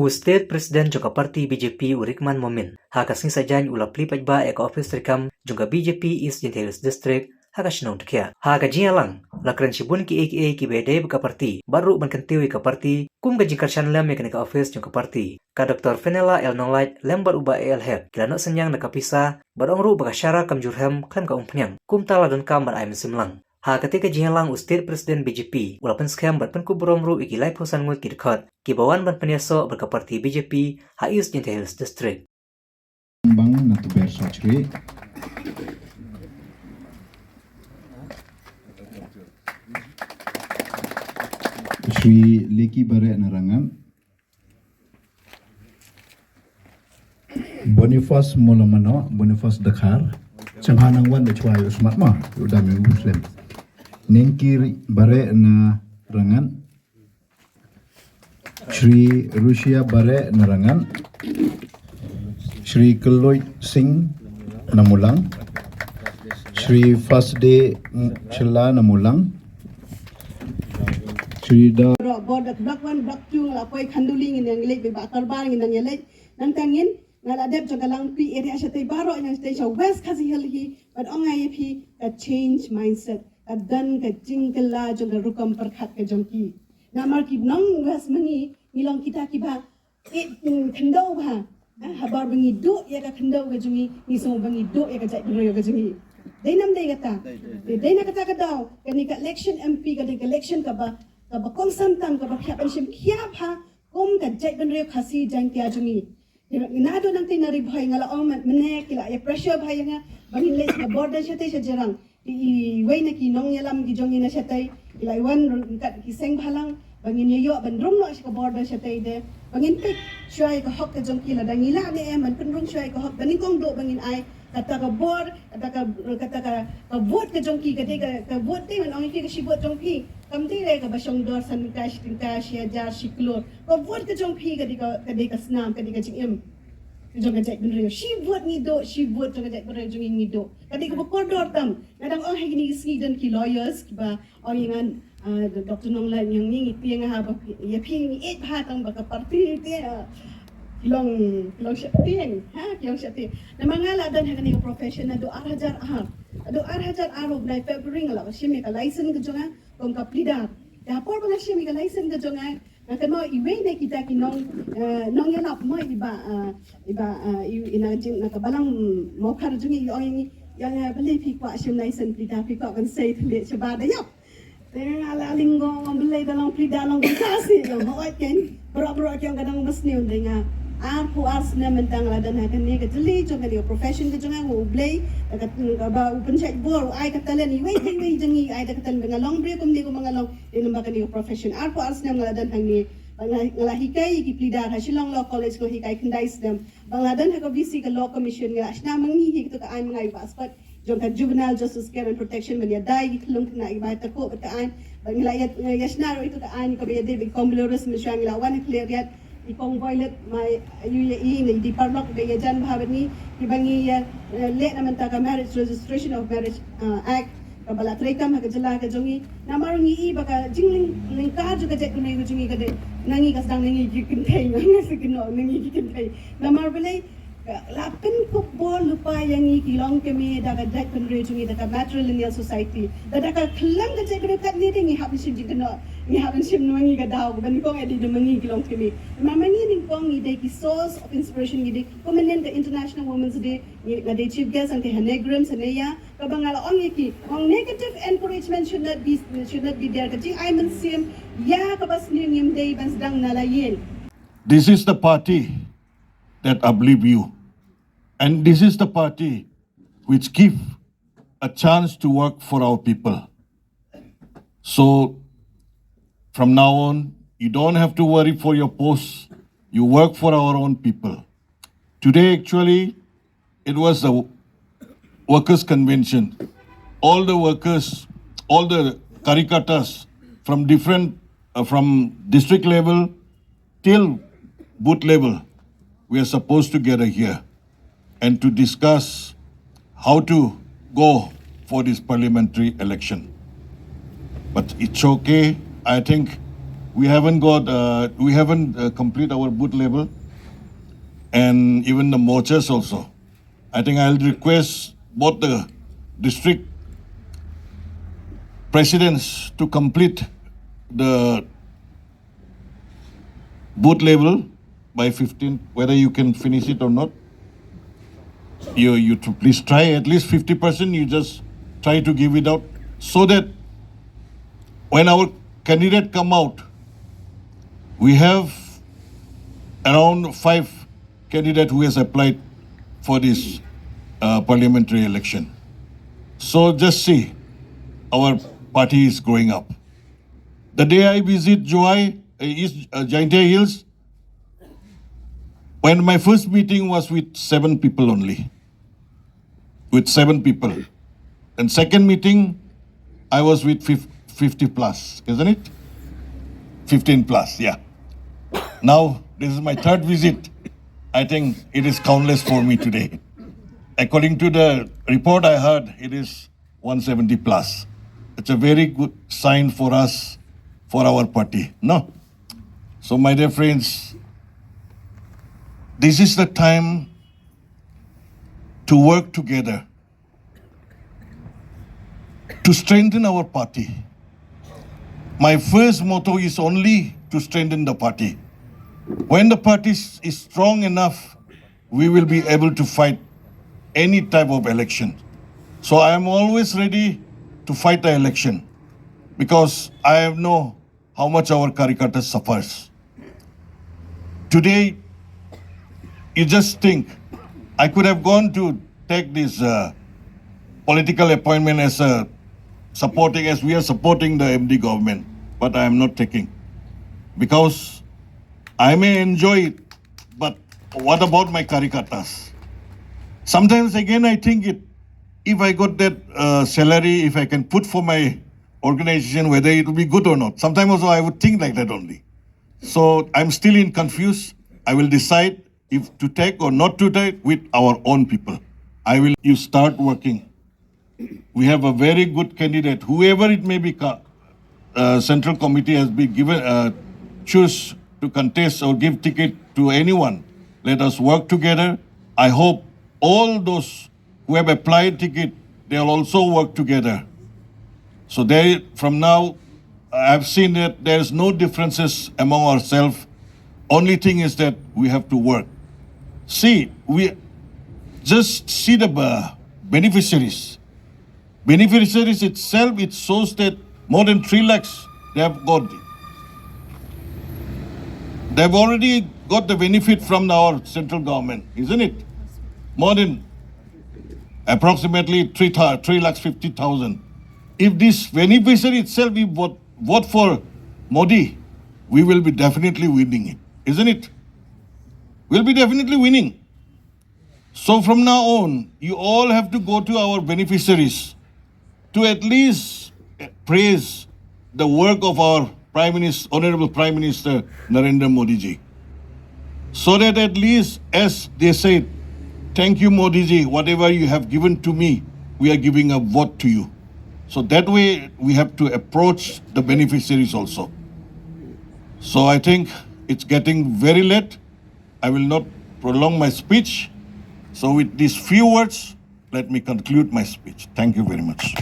State President juga parti BJP Urikman Momin, haka sing sajan ula pli pajba eka office rekam juga BJP East Jintelis District haka Sngew Dkhiah. Haka jialang, lakran shibun ki aka ki bedai beka parti, baru bankantiwi ka parti, kum gaji karshan lem eka office juga parti. Ka Dr. Fenela El Nolait lembar uba el hek, kila nak senyang nakapisa, barong ru baka syara kam jurhem klem ka umpnyang, kum tala dan kam bar ay simlang. Ha ketika jihalang State President BJP, walaupun skam berpen kuburomru iki lai posan ngut kidkot, kibawan ban penyaso berkaparti BJP ha East Jintelis District. Bang natu berso cri. Sri Leki Bare Narangan Boniface Molomano, Boniface Dkhiah, Cenghanang wan de chwayo smart ma, udami Muslim. Nengkir Bare Narangan Sri Rusia Bare Narangan Sri Keloy Singh Namulang Sri Fasde Chela Namulang Sri Da Bodak Bakwan Baktung Lapoi Kanduling in yang lek bakar barang in yang lek nantangin ngaladep jagalang pi area shatay baro in station west kasi hilhi but ongai pi a change mindset dan ke jingkela jong rukam perkhat ke jongki namar ki nong west mangi nilong kita ki ba kendau ba habar bangi do ya ka kendau ke jongi ni so bangi do ya ka jai bro ke jongi dainam dai kata daina kata ka daw kani ka election MP ka election ka ba konsantang ka ba kya pension kya ba kom ka jai bro khasi jang kya jongi nado nang tinari bhai ngala ong mane kila ya pressure bhai nga bangi les ka border shatay sa jarang i way na ki nong yalam ki jongi na shatay ila iwan kat ki seng bhalang bangin yo bandrum no sa border shatay de bangin pik shuai ka hok ka jongki la dangila ne man kunrung shuai ka hok bangin kong do bangin ai kata ka board kata ka vote ka jongki ka vote te man ong ki ka shi vote jongki kamti re ka basong dor san ka shi jar shi klor ka vote ka jongki ka ka snam ka jingim jong ka jai benre shi vote ni do shi vote jong ka jai benre jong ni do kadi ka koridor tam nadang oh higini Sweden ki lawyers ki ba oringan Dr. Nong Lai yang ni piang ha ba ya ping et ha tang ba ka parti te long shatiang ha long shatiang na mangala dan hagani profession na do 8,000 aro na February ngala ka shimi ka license ka jonga kong ka plida da por ba shimi ka license ka jonga na kano iwe na kita ki nong yanap mo iba ina jing na kabalang mo khar jungi yang beli pi kwa shim license plida pi kwa kan say thile chaba da yap ala linggo beli dalam plida long kasi lo mo kan bro yang kadang mesni dengan aku asna mentang la dan hakan ni ka jeli jong ka profession ka jong ngo blay ka ba open check bor ai ka talen ni wei jangi ai ka talen nga long break kum ni ko mga long in ba ka ni profession aku asna ngala dan hang ni ngala hikai ki plidar ha shillong law college ko hikai kandai sdam bangladan ha ko vc ka law commission nga asna mangi hi to ka ai mga passport jong ka juvenile justice care and protection man ya dai ki klung na iba ta ko ka ai bangla yasna ro ito ka ai ko be de komblores mi shang la wan clear yat ikong violate my UAE ni di parlok gaya jan bhavani ibangi le naman ta ka marriage registration of marriage act kabala trekam ha jala ka jongi namarungi i baka jingling lingkar juga jet kunai ko jongi kade nangi ka sang nangi gikin thai nangi sikino nangi gikin thai namar bele lapin football lupa yang i kilong keme daga jet kunai jongi daga matrilineal society daga klang ka jet kunai kat ni dingi habis jikino ni habis sim nangi ka daw ban ko edi de mangi kilong keme mamangi ning kong ni de ki source of inspiration ni de komenen ka international women's day ni de chief guest ang ke hanegram saneya kabangala ong iki ong negative encouragement should not be there kaji I man sim ya kabas ning day ban sedang nalayin. This is the party that uplift you, and this is the party which give a chance to work for our people. So from now on, you don't have to worry for your posts. You work for our own people. Today, actually, it was the workers' convention. All the workers, all the karikatas from from district level till booth level, we are supposed to gather here and to discuss how to go for this parliamentary election. But it's okay. I think we haven't complete our booth level, and even the morchas also. I think I'll request both the district presidents to complete the booth level by 15, whether you can finish it or not. You to please try at least 50%, you just try to give it out, so that when our candidate come out, we have around 5 candidates who has applied for this parliamentary election. So just see, our party is growing up. The day I visit Dkhiah Hills, when my first meeting was with 7 people only, with 7 people. And second meeting, I was with 50 plus, isn't it? 15 plus, yeah. Now, this is my 3rd visit. I think it is countless for me today. According to the report I heard, it is 170 plus. It's a very good sign for us, for our party, no? So my dear friends, this is the time to work together, to strengthen our party. My first motto is only to strengthen the party. When the party is strong enough, we will be able to fight any type of election. So I am always ready to fight the election, because I know how much our Karikata suffers. Today, you just think, I could have gone to take this political appointment as we are supporting the MD government, but I am not taking, because I may enjoy it, but what about my Karikatas? Sometimes again I think if I got that salary, if I can put for my organization, whether it will be good or not. Sometimes also I would think like that only. So I'm still in confused. I will decide if to take or not to take with our own people. You start working. We have a very good candidate, whoever it may be. Central committee has been given, choose to contest or give ticket to anyone. Let us work together. I hope all those who have applied ticket, they'll also work together. So from now, I've seen that there's no differences among ourselves. Only thing is that we have to work. We just see the beneficiaries. Beneficiaries itself, it shows that more than 3 lakhs they have got. They've already got the benefit from our central government, isn't it? More than approximately 3,50,000. If this beneficiary itself, we vote for Modi, we will be definitely winning it, isn't it? We'll be definitely winning. So from now on, you all have to go to our beneficiaries to at least praise the work of our Honorable Prime Minister Narendra Modi ji. So that at least, as they said, thank you Modi ji, whatever you have given to me, we are giving a vote to you. So that way we have to approach the beneficiaries also. So I think it's getting very late. I will not prolong my speech. So with these few words, let me conclude my speech. Thank you very much.